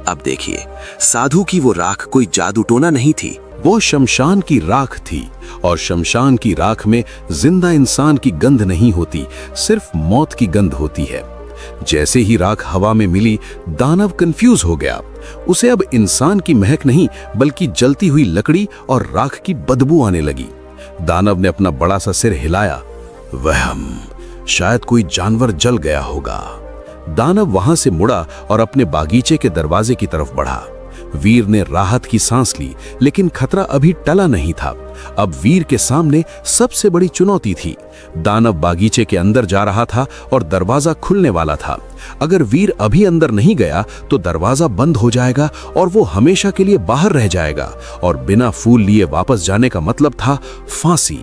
अब देखिए, साधु की वो राख कोई जादू टोना नहीं थी। वो शमशान की राख थी, और शमशान की राख में जिंदा इंसान की गंध नहीं होती, सिर्फ मौत की गंध होती है। जैसे ही राख हवा में मिली, दानव कंफ्यूज हो गया। उसे अब इंसान की महक नहीं, बल्कि जलती हुई लकड़ी और राख की बदबू आने लगी। दानव ने अपना बड़ा सा सिर हिलाया। वहम, शायद कोई जानवर जल गया होगा। दानव वहां से मुड़ा और अपने बागीचे के दरवाजे की तरफ बढ़ा। वीर ने राहत की सांस ली, लेकिन खतरा अभी टला नहीं था। अब वीर के सामने सबसे बड़ी चुनौती थी। दानव बागीचे के अंदर जा रहा था और दरवाजा खुलने वाला था। अगर वीर अभी अंदर नहीं गया तो दरवाजा बंद हो जाएगा और वो हमेशा के लिए बाहर रह जाएगा, और बिना फूल लिए वापस जाने का मतलब था फांसी।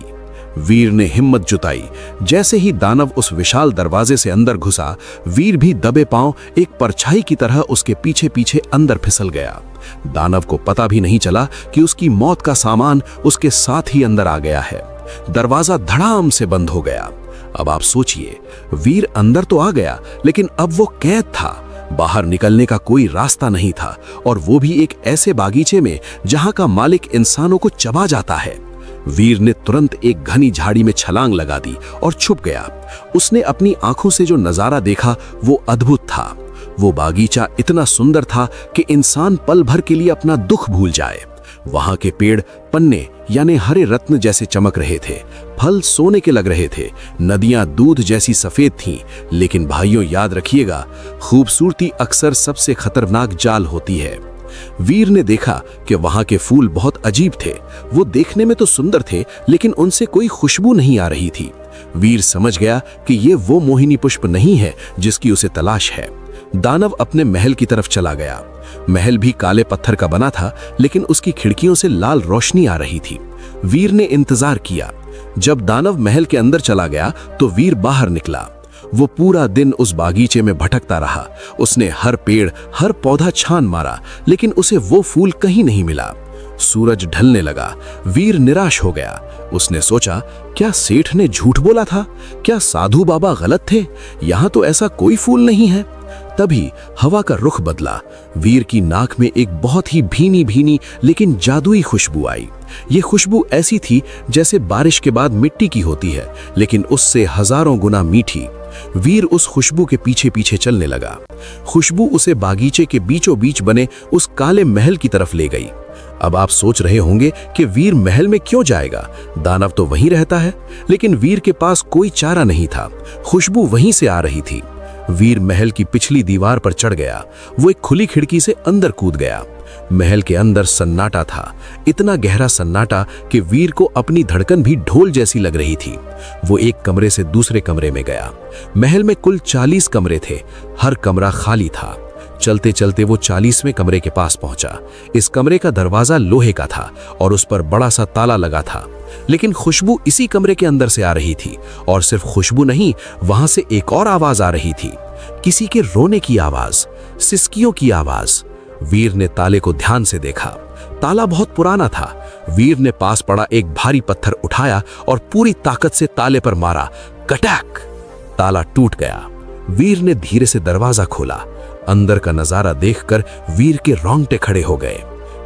वीर ने हिम्मत जुटाई। जैसे ही दानव उस विशाल दरवाजे से अंदर घुसा, वीर भी दबे पांव एक परछाई की तरह उसके पीछे पीछे अंदर फिसल गया। दानव को पता भी नहीं चला कि उसकी मौत का सामान उसके साथ ही अंदर आ गया है। दरवाजा धड़ाम से बंद हो गया। अब आप सोचिए, वीर अंदर तो आ गया, लेकिन अब वो कैद था। बाहर निकलने का कोई रास्ता नहीं था, और वो भी एक ऐसे बागीचे में जहां का मालिक इंसानों को चबा जाता है। वीर ने तुरंत एक घनी झाड़ी में छलांग लगा दी और छुप गया। उसने अपनी आंखों से जो नजारा देखा वो अद्भुत था। वो बागीचा इतना सुंदर था कि इंसान पल भर के लिए अपना दुख भूल जाए। वहां के पेड़ पन्ने यानी हरे रत्न जैसे चमक रहे थे, फल सोने के लग रहे थे, नदियां दूध जैसी सफेद थीं। लेकिन भाइयों, याद रखिएगा, खूबसूरती अक्सर सबसे खतरनाक जाल होती है। वीर ने देखा कि वहां के फूल बहुत अजीब थे। वो देखने में तो सुंदर थे, लेकिन उनसे कोई खुशबू नहीं आ रही थी। वीर समझ गया कि ये वो मोहिनी पुष्प नहीं है जिसकी उसे तलाश है। दानव अपने महल की तरफ चला गया। महल भी काले पत्थर का बना था, लेकिन उसकी खिड़कियों से लाल रोशनी आ रही थी। वीर ने इंतजार किया। जब दानव महल के अंदर चला गया तो वीर बाहर निकला। वो पूरा दिन उस बागीचे में भटकता रहा। उसने हर पेड़, हर पौधा छान मारा, लेकिन उसे वो फूल कहीं नहीं मिला। सूरज ढलने लगा। वीर निराश हो गया। उसने सोचा, क्या सेठ ने झूठ बोला था? क्या साधु बाबा गलत थे? यहाँ तो ऐसा कोई फूल नहीं है। तभी हवा का रुख बदला। वीर की नाक में एक बहुत ही भीनी भीनी लेकिन जादुई खुशबू आई। ये खुशबू ऐसी थी जैसे बारिश के बाद मिट्टी की होती है, लेकिन उससे हजारों गुना मीठी। वीर उस खुशबू के पीछे पीछे चलने लगा। खुशबू उसे बागीचे के बीचों बीच बने उस काले महल की तरफ ले गई। अब आप सोच रहे होंगे कि वीर महल में क्यों जाएगा? दानव तो वहीं रहता है। लेकिन वीर के पास कोई चारा नहीं था। खुशबू वहीं से आ रही थी। वीर महल की पिछली दीवार पर चढ़ गया। वो एक खुली खिड़की से अंदर कूद गया। महल के अंदर सन्नाटा था, इतना गहरा सन्नाटा कि वीर को अपनी धड़कन भी ढोल जैसी लग रही थी। वो एक कमरे से दूसरे कमरे में गया। महल में कुल 40 कमरे थे। हर कमरा खाली था। चलते चलते वो 40वें कमरे के पास पहुंचा। इस कमरे का दरवाजा लोहे का था और उस पर बड़ा सा ताला लगा था। लेकिन खुशबू इसी कमरे के अंदर से आ रही थी, और सिर्फ खुशबू नहीं, वहां से एक और आवाज आ रही थी। किसी के रोने की आवाज, सिसकियों की आवाज। वीर ने ताले को ध्यान से देखा। ताला बहुत पुराना था। वीर ने पास पड़ा एक भारी पत्थर उठाया और पूरी ताकत से ताले पर मारा। कटैक! ताला टूट गया। वीर ने धीरे से दरवाजा खोला। अंदर का नजारा देखकर वीर के रोंगटे खड़े हो गए।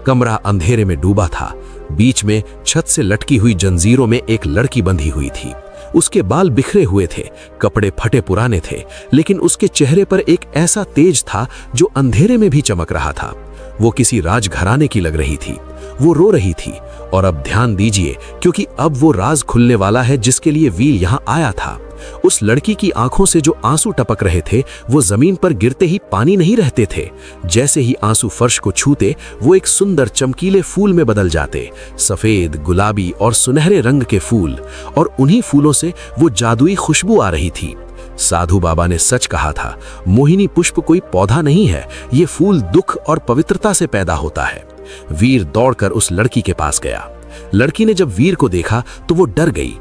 कमरा अंधेरे में डूबा था। बीच में छत से लटकी हुई जंजीरों में एक लड़की बंधी हुई थी। उसके बाल बिखरे हुए थे, कपड़े फटे पुराने थे, लेकिन उसके चेहरे पर एक ऐसा तेज था जो अंधेरे में भी चमक रहा था। वो किसी राजघराने की लग रही थी। वो रो रही थी। और अब ध्यान दीजिए, क्योंकि अब वो राज खुलने वाला है जिसके लिए वीर यहाँ आया था। उस लड़की की आंखों से जो आंसू टपक रहे थे, वो जमीन पर गिरते ही पानी नहीं रहते थे। जैसे ही आंसू फर्श को छूते, वो एक सुंदर चमकीले फूल में बदल जाते। सफेद, गुलाबी और सुनहरे रंग के फूल, और उन्हीं फूलों से वो जादुई खुशबू आ रही थी। साधु बाबा ने सच कहा था, मोहिनी पुष्प कोई पौधा नहीं है, ये फूल दुख और पवित्रता से पैदा होता है। वीर दौड़कर उस लड़की के पास गया। लड़की ने जब वीर को देखा तो वो डर गई।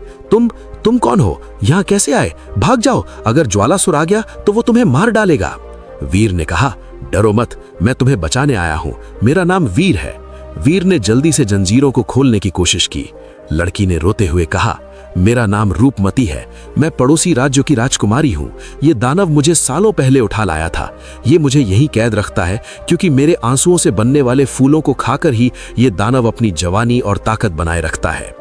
तुम कौन हो? यहाँ कैसे आए? भाग जाओ, अगर ज्वालासुर आ गया तो वो तुम्हें मार डालेगा। वीर ने कहा, डरो मत, मैं तुम्हें बचाने आया हूं, मेरा नाम वीर है। वीर ने जल्दी से जंजीरों को खोलने की कोशिश की। लड़की ने रोते हुए कहा, मेरा नाम रूपमती है, मैं पड़ोसी राज्यों की राजकुमारी हूँ। ये दानव मुझे सालों पहले उठा लाया था। ये मुझे यहीं कैद रखता है क्योंकि मेरे आंसुओं से बनने वाले फूलों को खाकर ही ये दानव अपनी जवानी और ताकत बनाए रखता है।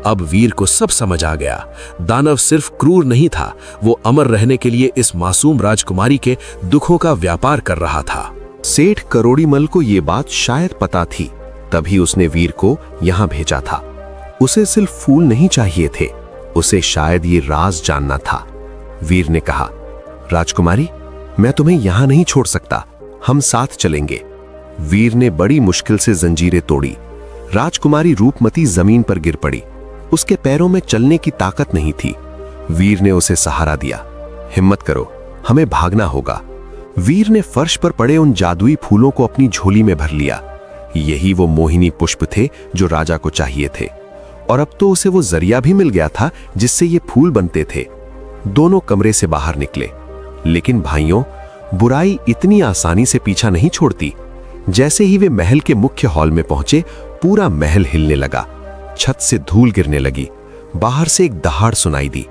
अब वीर को सब समझ आ गया। दानव सिर्फ क्रूर नहीं था, वो अमर रहने के लिए इस मासूम राजकुमारी के दुखों का व्यापार कर रहा था। सेठ करोड़ीमल को ये बात शायद पता थी, तभी उसने वीर को यहां भेजा था। उसे सिर्फ फूल नहीं चाहिए थे, उसे शायद ये राज जानना था। वीर ने कहा, राजकुमारी, मैं तुम्हें यहां नहीं छोड़ सकता, हम साथ चलेंगे। वीर ने बड़ी मुश्किल से जंजीरें तोड़ी। राजकुमारी रूपमती जमीन पर गिर पड़ी। उसके पैरों में चलने की ताकत नहीं थी। वीर ने उसे सहारा दिया। हिम्मत करो, हमें भागना होगा। वीर ने फर्श पर पड़े उन जादुई फूलों को अपनी झोली में भर लिया। यही वो मोहिनी पुष्प थे जो राजा को चाहिए थे, और अब तो उसे वो जरिया भी मिल गया था जिससे ये फूल बनते थे। दोनों कमरे से बाहर निकले। लेकिन भाइयों, बुराई इतनी आसानी से पीछा नहीं छोड़ती। जैसे ही वे महल के मुख्य हॉल में पहुंचे, पूरा महल हिलने लगा। छत से धूल गिरने लगी। बाहर से एक दहाड़ सुनाई दी।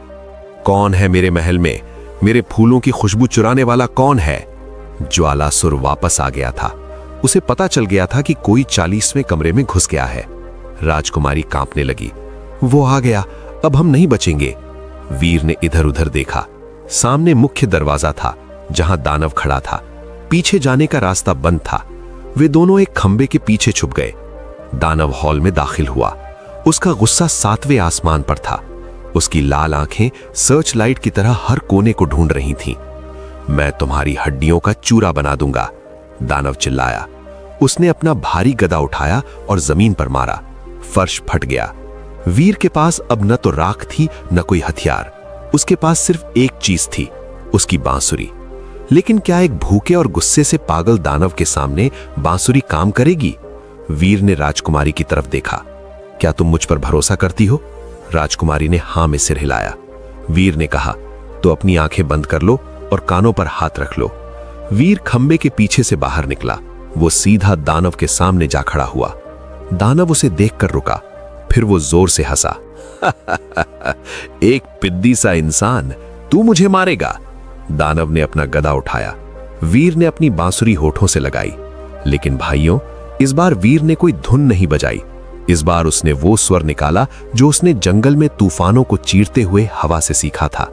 कौन है मेरे महल में? मेरे फूलों की खुशबू चुराने वाला कौन है? ज्वालासुर वापस आ गया था। उसे पता चल गया था कि कोई 40वें कमरे में घुस गया है। राजकुमारी कांपने लगी। वो आ गया, अब हम नहीं बचेंगे। वीर ने इधर उधर देखा। सामने मुख्य दरवाजा था जहां दानव खड़ा था। पीछे जाने का रास्ता बंद था। वे दोनों एक खंबे के पीछे छुप गए। दानव हॉल में दाखिल हुआ। उसका गुस्सा 7वें आसमान पर था। उसकी लाल आंखें सर्च लाइट की तरह हर कोने को ढूंढ रही थीं। मैं तुम्हारी हड्डियों का चूरा बना दूंगा, दानव चिल्लाया। उसने अपना भारी गदा उठाया और जमीन पर मारा। फर्श फट गया। वीर के पास अब न तो राख थी न कोई हथियार। उसके पास सिर्फ एक चीज थी, उसकी बांसुरी। लेकिन क्या एक भूखे और गुस्से से पागल दानव के सामने बांसुरी काम करेगी? वीर ने राजकुमारी की तरफ देखा। क्या तुम मुझ पर भरोसा करती हो? राजकुमारी ने हां में सिर हिलाया। वीर ने कहा, तो अपनी आंखें बंद कर लो और कानों पर हाथ रख लो। वीर खंबे के पीछे से बाहर निकला। वो सीधा दानव के सामने जा खड़ा हुआ। दानव उसे देखकर रुका, फिर वो जोर से हंसा। एक पिद्दी सा इंसान, तू मुझे मारेगा? दानव ने अपना गदा उठाया। वीर ने अपनी बांसुरी होठों से लगाई। लेकिन भाइयों, इस बार वीर ने कोई धुन नहीं बजाई। इस बार उसने वो स्वर निकाला जो उसने जंगल में तूफानों को चीरते हुए हवा से सीखा था।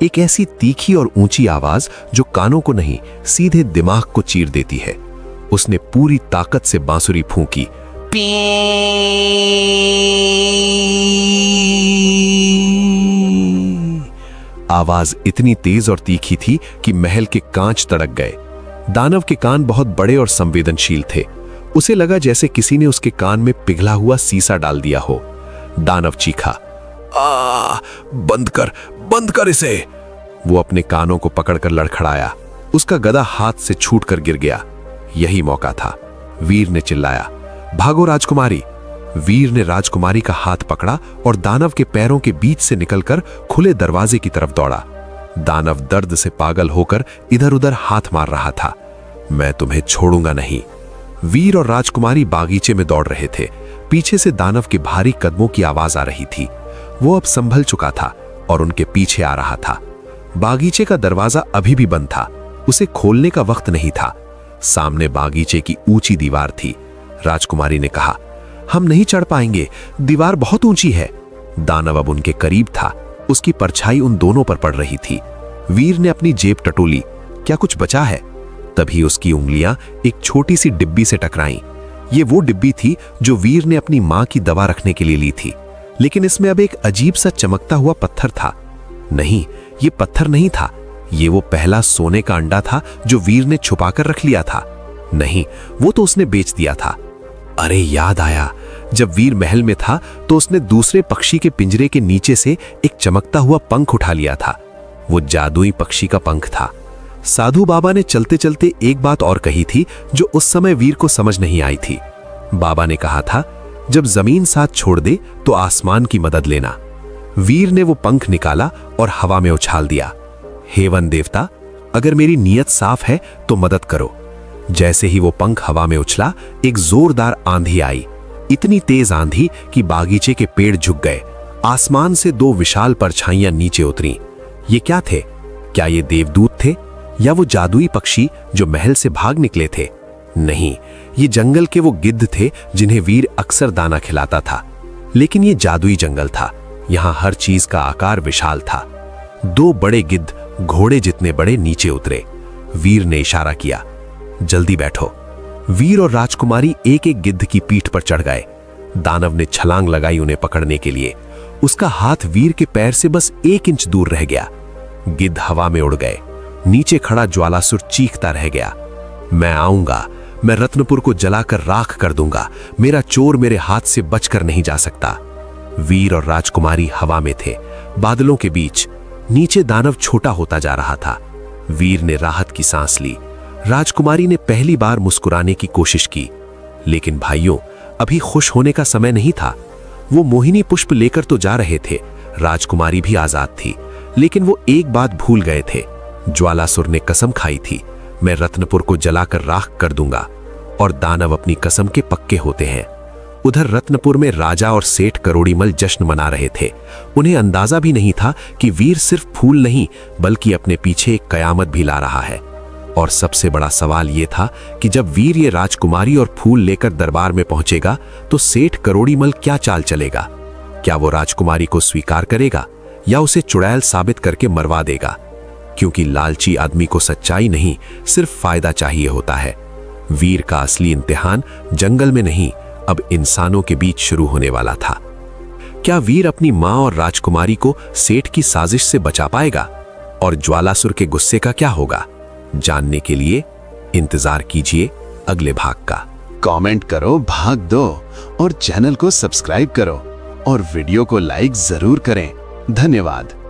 एक ऐसी तीखी और ऊंची आवाज जो कानों को नहीं, सीधे दिमाग को चीर देती है। उसने पूरी ताकत से बांसुरी फूंकी। आवाज इतनी तेज और तीखी थी कि महल के कांच तड़क गए। दानव के कान बहुत बड़े और संवेदनशील थे। उसे लगा जैसे किसी ने उसके कान में पिघला हुआ सीसा डाल दिया हो। दानव चीखा, बंद कर इसे। वो अपने कानों को पकड़कर लड़खड़ाया। उसका गदा हाथ से छूटकर गिर गया। यही मौका था। वीर ने चिल्लाया, भागो राजकुमारी। वीर ने राजकुमारी का हाथ पकड़ा और दानव के पैरों के बीच से निकलकर खुले दरवाजे की तरफ दौड़ा। दानव दर्द से पागल होकर इधर उधर हाथ मार रहा था। मैं तुम्हें छोड़ूंगा नहीं। वीर और राजकुमारी बागीचे में दौड़ रहे थे। पीछे से दानव के भारी कदमों की आवाज आ रही थी। वो अब संभल चुका था और उनके पीछे आ रहा था। बागीचे का दरवाजा अभी भी बंद था। उसे खोलने का वक्त नहीं था। सामने बागीचे की ऊंची दीवार थी। राजकुमारी ने कहा, हम नहीं चढ़ पाएंगे, दीवार बहुत ऊंची है। दानव अब उनके करीब था। उसकी परछाई उन दोनों पर पड़ रही थी। वीर ने अपनी जेब टटोली। क्या कुछ बचा है? तभी उसकी उंगलियां एक छोटी सी डिब्बी से टकराईं। ये वो डिब्बी थी जो वीर ने अपनी मां की दवा रखने के लिए ली थी। लेकिन इसमें अब एक अजीब सा चमकता हुआ पत्थर था। नहीं, ये पत्थर नहीं था। ये वो पहला सोने का अंडा था जो वीर ने छुपाकर रख लिया था। नहीं, वो तो उसने बेच दिया था। अरे याद आया, जब वीर महल में था तो उसने दूसरे पक्षी के पिंजरे के नीचे से एक चमकता हुआ पंख उठा लिया था। वो जादुई पक्षी का पंख था। साधु बाबा ने चलते चलते एक बात और कही थी जो उस समय वीर को समझ नहीं आई थी। बाबा ने कहा था, जब जमीन साथ छोड़ दे तो आसमान की मदद लेना। वीर ने वो पंख निकाला और हवा में उछाल दिया। हे वन देवता, अगर मेरी नीयत साफ है तो मदद करो। जैसे ही वो पंख हवा में उछला, एक जोरदार आंधी आई। इतनी तेज आंधी कि बागीचे के पेड़ झुक गए। आसमान से दो विशाल परछाइयां नीचे उतरी। ये क्या थे? क्या ये देवदूत थे या वो जादुई पक्षी जो महल से भाग निकले थे? नहीं, ये जंगल के वो गिद्ध थे जिन्हें वीर अक्सर दाना खिलाता था। लेकिन ये जादुई जंगल था। यहाँ हर चीज का आकार विशाल था। दो बड़े गिद्ध घोड़े जितने बड़े नीचे उतरे। वीर ने इशारा किया, जल्दी बैठो। वीर और राजकुमारी एक एक गिद्ध की पीठ पर चढ़ गए। दानव ने छलांग लगाई उन्हें पकड़ने के लिए। उसका हाथ वीर के पैर से बस 1 इंच दूर रह गया। गिद्ध हवा में उड़ गए। नीचे खड़ा ज्वालासुर चीखता रह गया, मैं आऊंगा, मैं रत्नपुर को जलाकर राख कर दूंगा। मेरा चोर मेरे हाथ से बचकर नहीं जा सकता। वीर और राजकुमारी हवा में थे, बादलों के बीच। नीचे दानव छोटा होता जा रहा था। वीर ने राहत की सांस ली। राजकुमारी ने पहली बार मुस्कुराने की कोशिश की। लेकिन भाइयों, अभी खुश होने का समय नहीं था। वो मोहिनी पुष्प लेकर तो जा रहे थे, राजकुमारी भी आजाद थी। लेकिन वो एक बात भूल गए थे। ज्वालासुर ने कसम खाई थी, मैं रत्नपुर को जलाकर राख कर दूंगा। और दानव अपनी कसम के पक्के होते हैं। उधर रत्नपुर में राजा और सेठ करोड़ीमल जश्न मना रहे थे। उन्हें अंदाजा भी नहीं था कि वीर सिर्फ फूल नहीं बल्कि अपने पीछे एक कयामत भी ला रहा है। और सबसे बड़ा सवाल यह था कि जब वीर ये राजकुमारी और फूल लेकर दरबार में पहुंचेगा तो सेठ करोड़ीमल क्या चाल चलेगा? क्या वो राजकुमारी को स्वीकार करेगा या उसे चुड़ैल साबित करके मरवा देगा? क्योंकि लालची आदमी को सच्चाई नहीं, सिर्फ फायदा चाहिए होता है। वीर का असली इम्तिहान जंगल में नहीं, अब इंसानों के बीच शुरू होने वाला था। क्या वीर अपनी मां और राजकुमारी को सेठ की साजिश से बचा पाएगा? और ज्वालासुर के गुस्से का क्या होगा? जानने के लिए इंतजार कीजिए अगले भाग का। कमेंट करो भाग 2 और चैनल को सब्सक्राइब करो और वीडियो को लाइक जरूर करें। धन्यवाद।